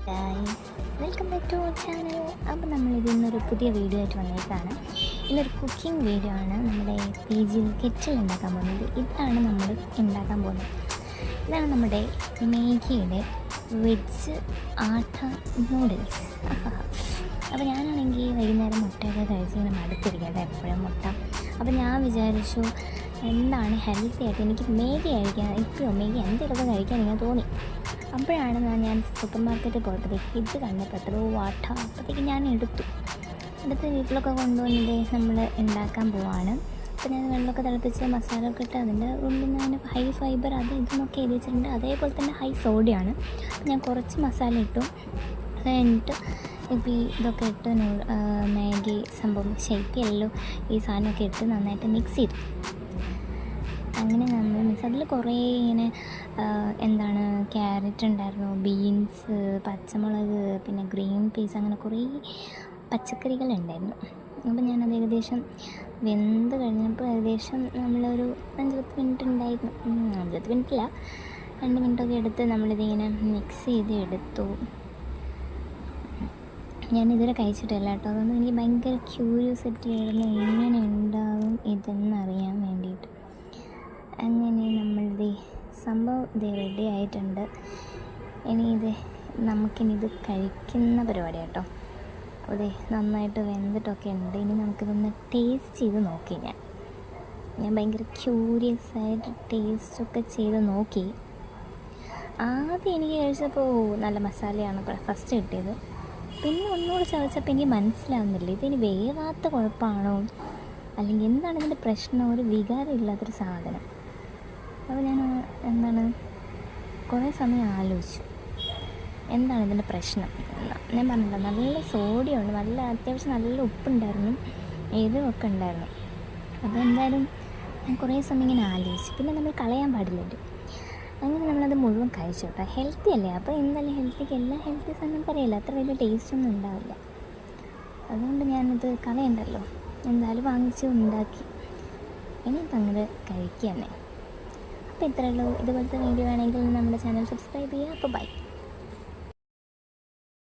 Guys, welcome back to our channel. അപ്പോൾ നമ്മളിത് ഇന്നൊരു പുതിയ വീഡിയോ ആയിട്ട് വന്നേക്കാണ്. ഇന്നൊരു കുക്കിംഗ് വീഡിയോ ആണ്. നമ്മുടെ പി ജിയിൽ കെറ്റിൽ ഉണ്ടാക്കാൻ പോകുന്നത്. ഇതാണ് നമ്മൾ ഉണ്ടാക്കാൻ പോകുന്നത്. ഇതാണ് നമ്മുടെ മേഗിയുടെ വെജ് ആട്ട നൂഡിൽസ്. അപ്പോൾ ഞാനാണെങ്കിൽ വൈകുന്നേരം മുട്ടയൊക്കെ കഴിച്ച് ഇങ്ങനെ മടുത്തിരിക്കട്ടെ എപ്പോഴും മുട്ട. അപ്പോൾ ഞാൻ വിചാരിച്ചു എന്താണ് ഹെൽത്തി ആയിട്ട് എനിക്ക് മേഗി കഴിക്കാൻ, ഇപ്പോഴും മേഗി എന്തെങ്കിലുമൊക്കെ കഴിക്കാൻ ഇങ്ങനെ തോന്നി. അപ്പോഴാണ് ഞാൻ സൂപ്പർ മാർക്കറ്റിൽ പോയപ്പോഴത്തേക്ക് ഇത് കണ്ടപ്പെട്ടത്. വാട്ട അപ്പോഴത്തേക്ക് ഞാൻ എടുത്ത് വീട്ടിലൊക്കെ കൊണ്ടുവന്നിട്ട് നമ്മൾ ഉണ്ടാക്കാൻ പോവാണ്. അപ്പോൾ ഞാൻ വെള്ളമൊക്കെ തിളപ്പിച്ച് മസാലയൊക്കെ ഇട്ട് അതിൻ്റെ ഉള്ളിൽ നിന്ന് അങ്ങനെ ഹൈ ഫൈബർ അത് ഇതെന്നൊക്കെ എഴുതി വെച്ചിട്ടുണ്ട്. അതേപോലെ തന്നെ ഹൈ സോഡിയാണ്. അപ്പോൾ ഞാൻ കുറച്ച് മസാല ഇട്ടു. അത് കഴിഞ്ഞിട്ട് ഇപ്പോൾ ഇതൊക്കെ ഇട്ട് മാഗി സംഭവം ഷേപ്പ് എല്ലാം ഈ സാധനമൊക്കെ ഇട്ട് നന്നായിട്ട് മിക്സ് ചെയ്തു. അങ്ങനെ നമ്മൾ മിക്സ് അതിൽ കുറേ ഇങ്ങനെ എന്താണ് ക്യാരറ്റ് ഉണ്ടായിരുന്നു, ബീൻസ്, പച്ചമുളക്, പിന്നെ ഗ്രീൻ പീസ്, അങ്ങനെ കുറേ പച്ചക്കറികളുണ്ടായിരുന്നു. അപ്പോൾ ഞാനത് ഏകദേശം വെന്ത് കഴിഞ്ഞപ്പോൾ ഏകദേശം നമ്മളൊരു 5-10 മിനിറ്റ് ഉണ്ടായിരുന്നു. 5-10 മിനിറ്റില്ല, 2 മിനിറ്റൊക്കെ എടുത്ത് നമ്മളിതിങ്ങനെ മിക്സ് ചെയ്ത് എടുത്തു. ഞാനിതുവരെ കഴിച്ചിട്ടില്ല കേട്ടോ, അതുകൊണ്ട് എനിക്ക് ഭയങ്കര ക്യൂരിയോസിറ്റി ആയിരുന്നു എങ്ങനെ ഉണ്ടാകും ഇതെന്നറിയാൻ വേണ്ടിയിട്ട്. അങ്ങനെ നമ്മളിത് സംഭവം റെഡി ആയിട്ടുണ്ട്. നമുക്കിനിത് കഴിക്കുന്ന പരിപാടി കേട്ടോ. അതെ, നന്നായിട്ട് വെന്തിട്ടൊക്കെ ഉണ്ട്. ഇനി നമുക്കിതൊന്ന് ടേസ്റ്റ് ചെയ്ത് നോക്കി. ഞാൻ ഭയങ്കര ക്യൂരിയസ് ആയിട്ട് ടേസ്റ്റൊക്കെ ചെയ്ത് നോക്കി. ആദ്യം എനിക്ക് കഴിച്ചപ്പോൾ നല്ല മസാലയാണ് ഫസ്റ്റ് കിട്ടിയത്. പിന്നെ ഒന്നുകൂടെ ചവച്ചപ്പോൾ എനിക്ക് മനസ്സിലാവുന്നില്ല ഇതിന് വേവാത്ത കുഴപ്പമാണോ അല്ലെങ്കിൽ എന്താണ് ഇതിൻ്റെ പ്രശ്നം. ഒരു വികാരം ഇല്ലാത്തൊരു സാധനം. അപ്പോൾ ഞാൻ കുറേ സമയം ആലോചിച്ചു എന്താണ് ഇതിൻ്റെ പ്രശ്നം. ഞാൻ പറഞ്ഞില്ല, നല്ല സോഡിയമുണ്ട്, നല്ല അത്യാവശ്യം നല്ല ഉപ്പുണ്ടായിരുന്നു, എരിവൊക്കെ ഉണ്ടായിരുന്നു. അപ്പോൾ എന്തായാലും ഞാൻ കുറേ സമയം ഇങ്ങനെ ആലോചിച്ചു. പിന്നെ നമ്മൾ കളയാൻ പാടില്ലല്ലോ. അങ്ങനെ നമ്മളത് മുഴുവൻ കഴിച്ചു കേട്ടോ. ഹെൽത്തി അല്ലേ, അപ്പോൾ എന്തായാലും ഹെൽത്തിക്ക് എല്ലാ ഹെൽത്തി സാധനം പറയില്ല, അത്ര വലിയ ടേസ്റ്റൊന്നും ഉണ്ടാവില്ല. അതുകൊണ്ട് ഞാനത് കളയണ്ടല്ലോ, എന്തായാലും വാങ്ങിച്ച് ഉണ്ടാക്കി. ഇനിയിപ്പോൾ അങ്ങനെ കഴിക്കുക തന്നെ. അപ്പോൾ ഇത്രയേ ഉള്ളൂ. ഇതുപോലത്തെ വീഡിയോ വേണമെങ്കിൽ നമ്മുടെ ചാനൽ സബ്സ്ക്രൈബ് ചെയ്യുക. അപ്പോൾ ബൈ.